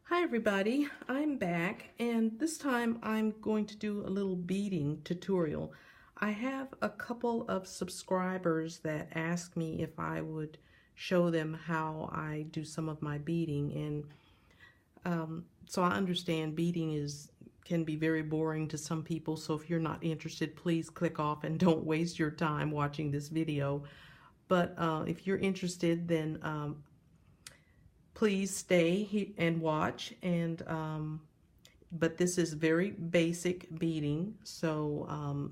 Hi everybody, I'm back and this time I'm going to do a little beading tutorial. I have a couple of subscribers that asked me if I would show them how I do some of my beading, and so I understand beading can be very boring to some people, so if you're not interested, please click off and don't waste your time watching this video. But if you're interested, then please stay and watch. And but this is very basic beading, so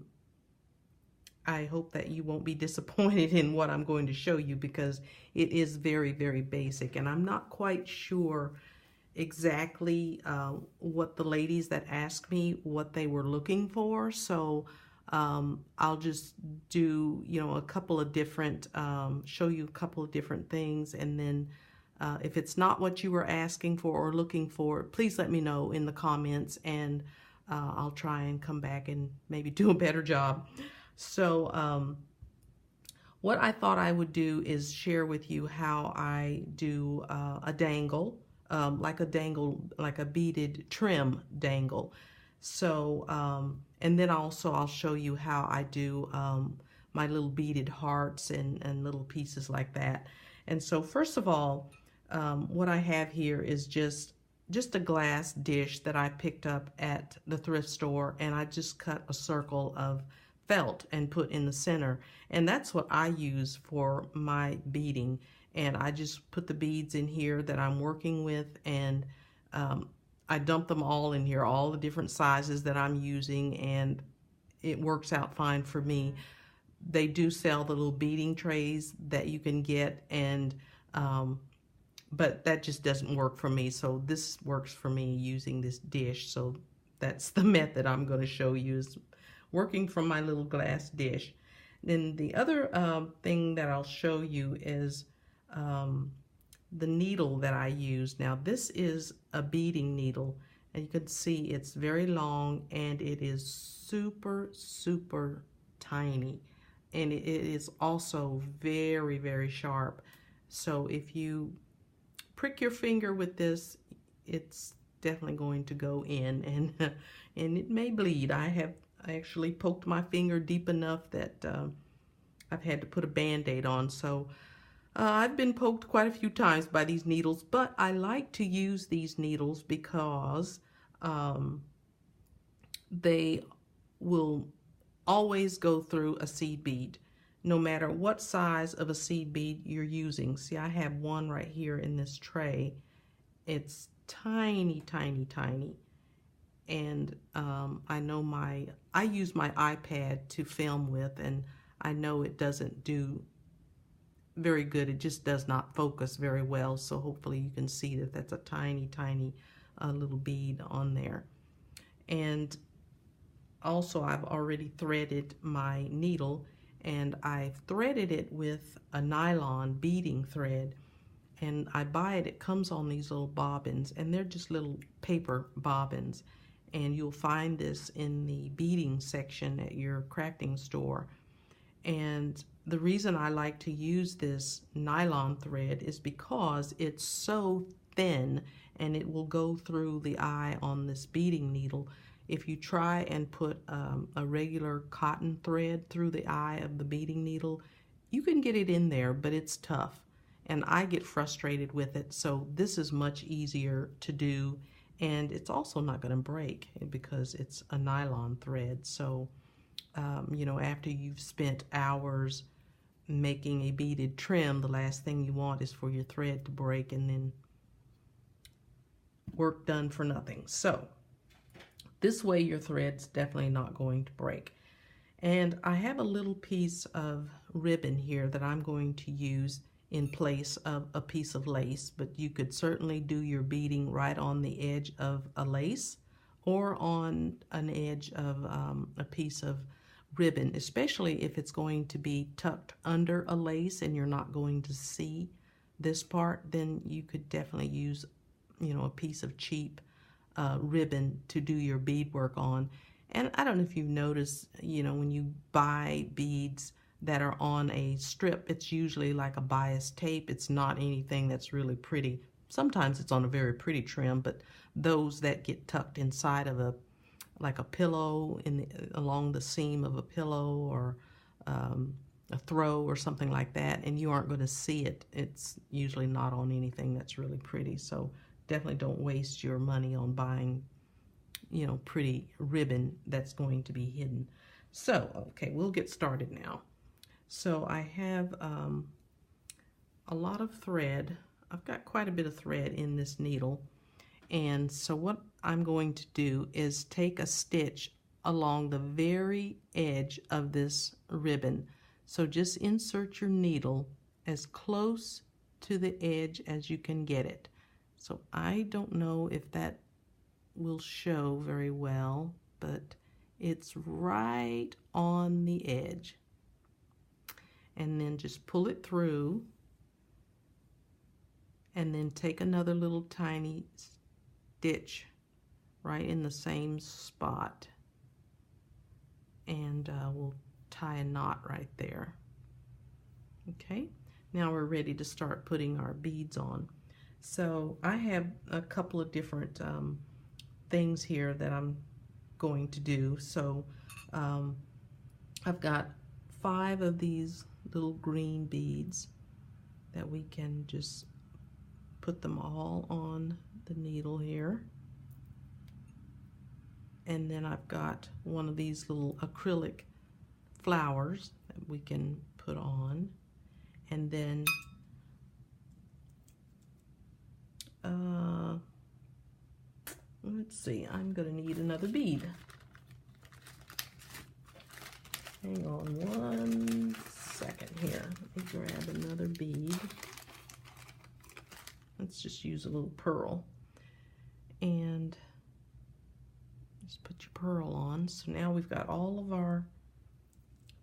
I hope that you won't be disappointed in what I'm going to show you, because it is very, very basic, and I'm not quite sure exactly what the ladies that asked me what they were looking for. So I'll just do, a couple of different, show you a couple of different things, and then if it's not what you were asking for or looking for, please let me know in the comments, and I'll try and come back and maybe do a better job. So what I thought I would do is share with you how I do a dangle, like a beaded trim dangle. So, and then also I'll show you how I do my little beaded hearts and little pieces like that. And so first of all, what I have here is just a glass dish that I picked up at the thrift store, and I just cut a circle of felt and put in the center, and that's what I use for my beading. And I just put the beads in here that I'm working with, and I dump them all in here, all the different sizes that I'm using, and it works out fine for me. They do sell the little beading trays that you can get, and but that just doesn't work for me. So this works for me using this dish. So that's the method I'm going to show you, is working from my little glass dish. Then the other thing that I'll show you is the needle that I use. Now this is a beading needle, and you can see it's very long, and it is super, super tiny, and it is also very, very sharp. So if you prick your finger with this, it's definitely going to go in, and and it may bleed. I have actually poked my finger deep enough that I've had to put a band-aid on. So I've been poked quite a few times by these needles, but I like to use these needles because they will always go through a seed bead, no matter what size of a seed bead you're using. See, I have one right here in this tray. It's tiny, tiny, tiny. And I use my iPad to film with, and I know it doesn't do very good. It just does not focus very well. So hopefully you can see that that's a tiny, tiny little bead on there. And also I've already threaded my needle, and I've threaded it with a nylon beading thread, and I buy it. It comes on these little bobbins, and they're just little paper bobbins, and you'll find this in the beading section at your crafting store. And the reason I like to use this nylon thread is because it's so thin, and it will go through the eye on this beading needle. If you try and put a regular cotton thread through the eye of the beading needle, you can get it in there, but it's tough, and I get frustrated with it. So this is much easier to do, and it's also not going to break because it's a nylon thread. So after you've spent hours making a beaded trim, the last thing you want is for your thread to break, and then work done for nothing. So this way your thread's definitely not going to break. And I have a little piece of ribbon here that I'm going to use in place of a piece of lace, but you could certainly do your beading right on the edge of a lace or on an edge of a piece of ribbon, especially if it's going to be tucked under a lace and you're not going to see this part. Then you could definitely use a piece of cheap ribbon to do your beadwork on. And I don't know if you've noticed, when you buy beads that are on a strip, it's usually like a bias tape. It's not anything that's really pretty. sometimes it's on a very pretty trim, but those that get tucked inside of like a pillow along the seam of a pillow, or a throw or something like that, and you aren't going to see it. It's usually not on anything that's really pretty. So definitely don't waste your money on buying, pretty ribbon that's going to be hidden. So, okay, we'll get started now. So I have a lot of thread. I've got quite a bit of thread in this needle. And so what I'm going to do is take a stitch along the very edge of this ribbon. So just insert your needle as close to the edge as you can get it. So I don't know if that will show very well, but it's right on the edge. And then just pull it through, and then take another little tiny stitch right in the same spot, and we'll tie a knot right there. Okay, now we're ready to start putting our beads on. So I have a couple of different things here that I'm going to do. So I've got 5 of these little green beads that we can just put them all on the needle here. And then I've got one of these little acrylic flowers that we can put on. And then let's see, I'm going to need another bead. Hang on one second here. Let me grab another bead. Let's just use a little pearl. And just put your pearl on. So now we've got all of our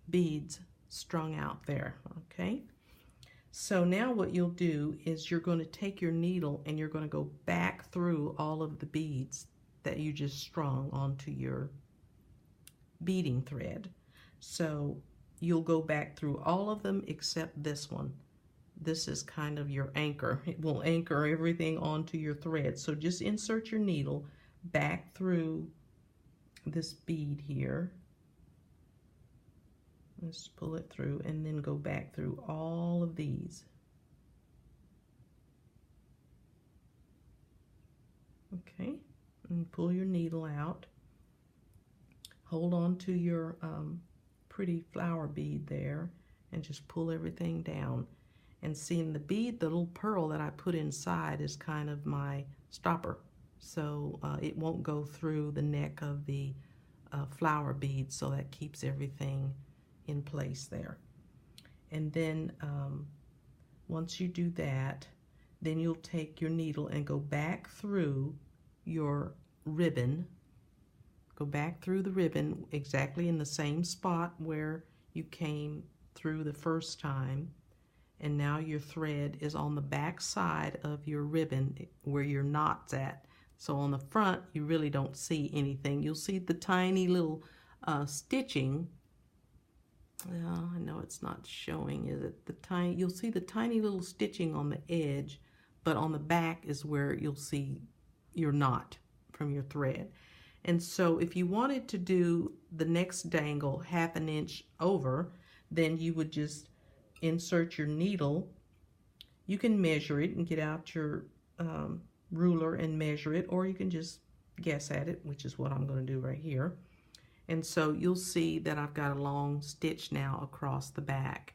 beads strung out there, okay? So now what you'll do is you're going to take your needle and you're going to go back through all of the beads that you just strung onto your beading thread. So you'll go back through all of them except this one. This is kind of your anchor. It will anchor everything onto your thread. So just insert your needle back through this bead here. Let's pull it through and then go back through all of these. Okay, and pull your needle out. Hold on to your pretty flower bead there and just pull everything down. And seeing the bead, the little pearl that I put inside is kind of my stopper. So it won't go through the neck of the flower bead, so that keeps everything in place there. And then once you do that, then you'll take your needle and go back through your ribbon. Go back through the ribbon exactly in the same spot where you came through the first time. And now your thread is on the back side of your ribbon where your knot's at. So on the front, you really don't see anything. You'll see the tiny little stitching. Well, I know it's not showing, is it? You'll see the tiny little stitching on the edge, but on the back is where you'll see your knot from your thread. And so if you wanted to do the next dangle 1/2 inch over, then you would just insert your needle. You can measure it and get out your ruler and measure it, or you can just guess at it, which is what I'm going to do right here. And so you'll see that I've got a long stitch now across the back,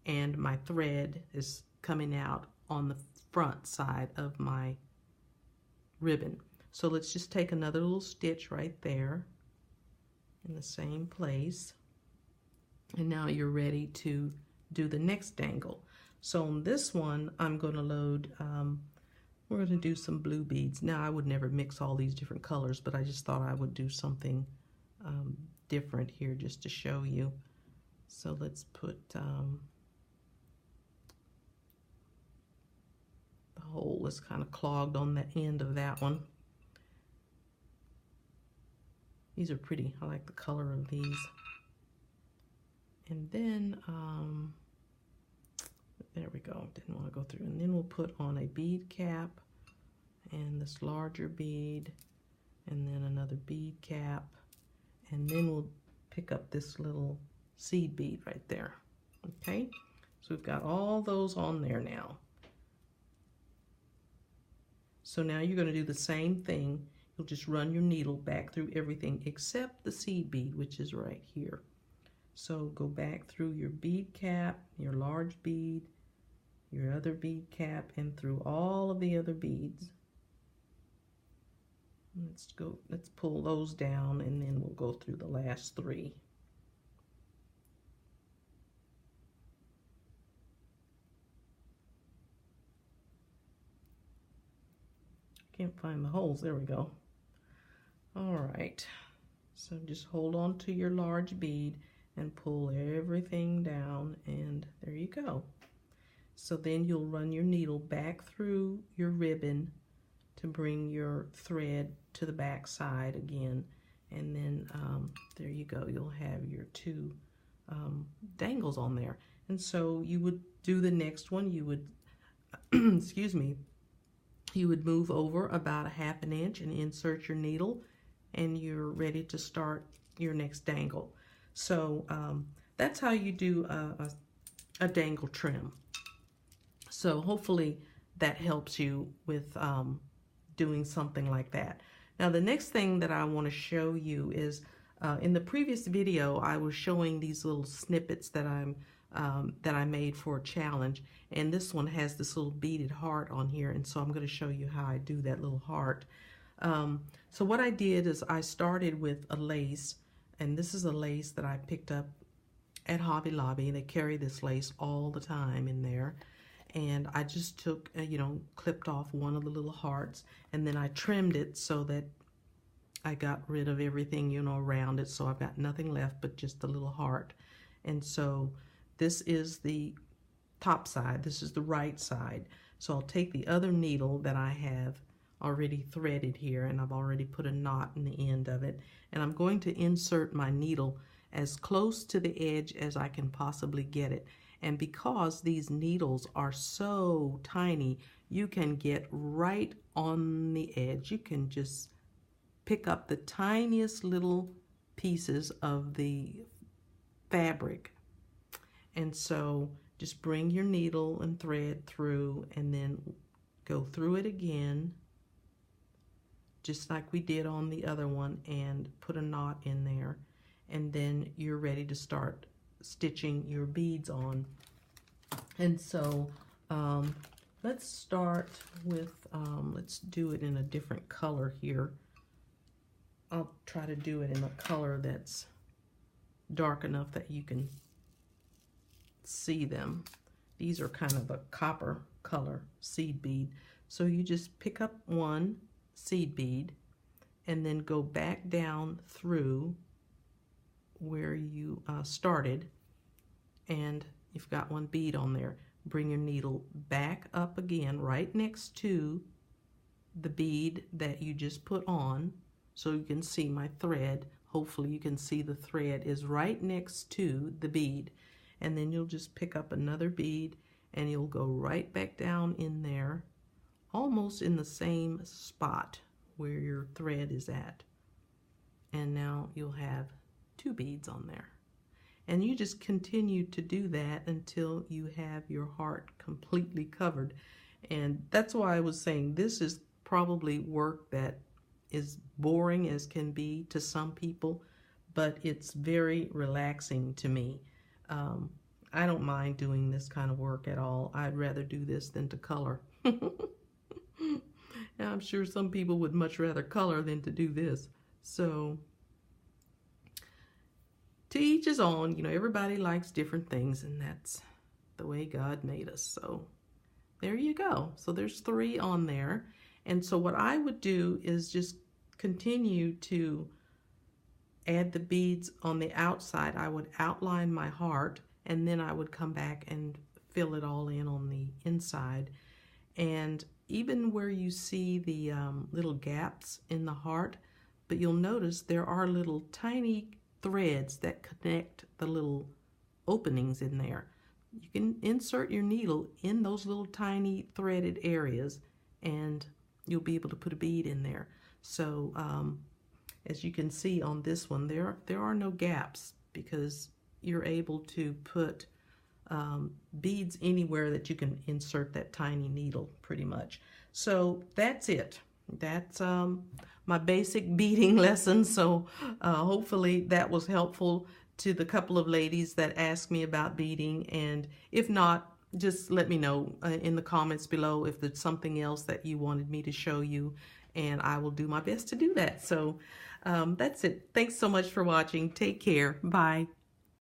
and my thread is coming out on the front side of my ribbon. So let's just take another little stitch right there in the same place. And now you're ready to do the next dangle. So on this one, I'm going to load, we're going to do some blue beads. Now I would never mix all these different colors, but I just thought I would do something different here just to show you. So let's put the hole is kind of clogged on the end of that one. These are pretty. I like the color of these. And then There we go. Didn't want to go through. And then we'll put on a bead cap and this larger bead, and then another bead cap, and then we'll pick up this little seed bead right there. Okay, so we've got all those on there now. So now you're going to do the same thing. You'll just run your needle back through everything except the seed bead, which is right here. So go back through your bead cap, your large bead, your other bead cap, and through all of the other beads. Let's pull those down, and then we'll go through the last three. Can't find the holes. There we go. All right, so just hold on to your large bead and pull everything down, and there you go. So then you'll run your needle back through your ribbon to bring your thread to the back side again, and then there you go. You'll have your two dangles on there. And so you would do the next one. You would excuse me, you would move over about a ½ inch and insert your needle, and you're ready to start your next dangle. So that's how you do a dangle trim. So hopefully that helps you with doing something like that. Now the next thing that I want to show you is in the previous video I was showing these little snippets that I made for a challenge, and this one has this little beaded heart on here, and so I'm going to show you how I do that little heart. So what I did is I started with a lace, and this is a lace that I picked up at Hobby Lobby. They carry this lace all the time in there, and I just took clipped off one of the little hearts, and then I trimmed it so that I got rid of everything around it, so I've got nothing left but just the little heart. And so this is the top side, this is the right side. So I'll take the other needle that I have already threaded here, and I've already put a knot in the end of it, and I'm going to insert my needle as close to the edge as I can possibly get it. And because these needles are so tiny, you can get right on the edge. You can just pick up the tiniest little pieces of the fabric. And so just bring your needle and thread through, and then go through it again, just like we did on the other one, and put a knot in there. And then you're ready to start stitching your beads on. And so let's start with, let's do it in a different color here. I'll try to do it in a color that's dark enough that you can see them. These are kind of a copper color seed bead. So you just pick up one seed bead and then go back down through where you started, and you've got one bead on there. Bring your needle back up again right next to the bead that you just put on, so you can see my thread. Hopefully you can see the thread is right next to the bead, and then you'll just pick up another bead and you'll go right back down in there, almost in the same spot where your thread is at. And now you'll have two beads on there. And you just continue to do that until you have your heart completely covered. And that's why I was saying this is probably work that is boring as can be to some people, but it's very relaxing to me. I don't mind doing this kind of work at all. I'd rather do this than to color. Now, I'm sure some people would much rather color than to do this. So to each his own, everybody likes different things, and that's the way God made us. So there you go. So there's 3 on there. And so what I would do is just continue to add the beads on the outside. I would outline my heart, and then I would come back and fill it all in on the inside. And even where you see the little gaps in the heart, but you'll notice there are little tiny threads that connect the little openings in there. you can insert your needle in those little tiny threaded areas, and you'll be able to put a bead in there. So as you can see on this one, there are no gaps, because you're able to put beads anywhere that you can insert that tiny needle, pretty much. So that's it. That's my basic beading lesson. So hopefully that was helpful to the couple of ladies that asked me about beading. And if not, just let me know in the comments below if there's something else that you wanted me to show you, and I will do my best to do that. So that's it. Thanks so much for watching. Take care. Bye.